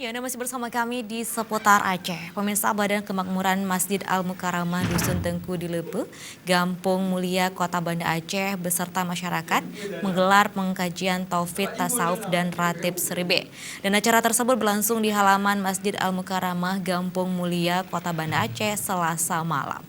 Ya, Anda masih bersama kami di seputar Aceh. Pemirsa, Badan Kemakmuran Masjid Al-Mukarramah Dusun Tengku di Lepe, Gampung Mulia, Kota Banda Aceh beserta masyarakat menggelar pengkajian Tauhid, Tasawuf dan Ratib Seribe. Dan acara tersebut berlangsung di halaman Masjid Al-Mukarramah Gampung Mulia, Kota Banda Aceh, Selasa malam.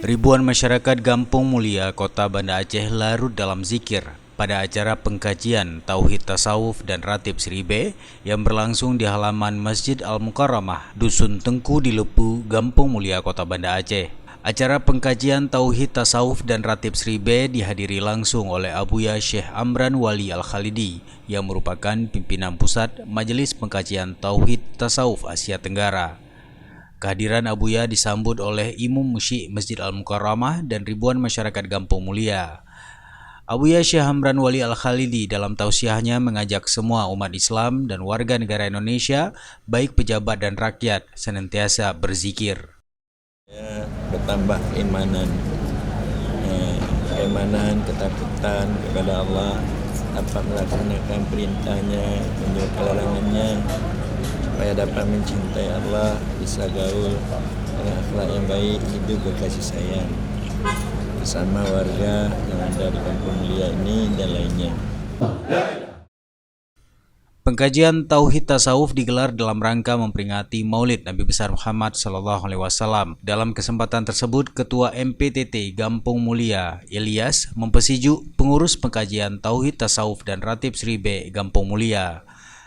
Ribuan masyarakat Gampung Mulia, Kota Banda Aceh larut dalam zikir pada acara pengkajian Tauhid, Tasawuf dan Ratib Seribe yang berlangsung di halaman Masjid Al-Mukarramah Dusun Tengku di Lepu, Gampung Mulia, Kota Banda Aceh. Acara pengkajian Tauhid, Tasawuf dan Ratib Seribe dihadiri langsung oleh Abuya Syekh Amran Wali Al-Khalidi yang merupakan pimpinan pusat Majelis Pengkajian Tauhid Tasawuf Asia Tenggara. Kehadiran Abuya disambut oleh Imam Musyik Masjid Al-Mukarramah dan ribuan masyarakat Gampung Mulia. Abuya Syekh Amran Wali Al-Khalidi dalam tausiahnya mengajak semua umat Islam dan warga negara Indonesia, baik pejabat dan rakyat, senantiasa berzikir. Bertambah keimanan, ketakutan kepada Allah, dapat melaksanakan perintahnya, menjauhi larangannya, supaya dapat mencintai Allah, bisa gaul dengan akhlak yang baik, hidup berkasih sayang bersama warga yang ada di Kampung Mulia ini dan lainnya. Pengkajian Tauhid Tasawuf digelar dalam rangka memperingati Maulid Nabi besar Muhammad SAW. Dalam kesempatan tersebut, Ketua MPTT Gampung Mulia, Ilyas, mempersejuk pengurus pengkajian Tauhid Tasawuf dan Ratib Seribe Gampung Mulia.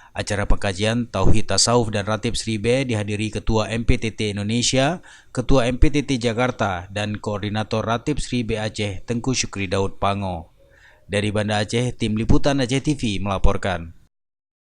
Acara pengkajian Tauhid, Tasawuf dan Ratib Seribe dihadiri Ketua MPTT Indonesia, Ketua MPTT Jakarta, dan Koordinator Ratib Seribe Aceh Tengku Syukri Daud Pango. Dari Banda Aceh, Tim Liputan Aceh TV melaporkan.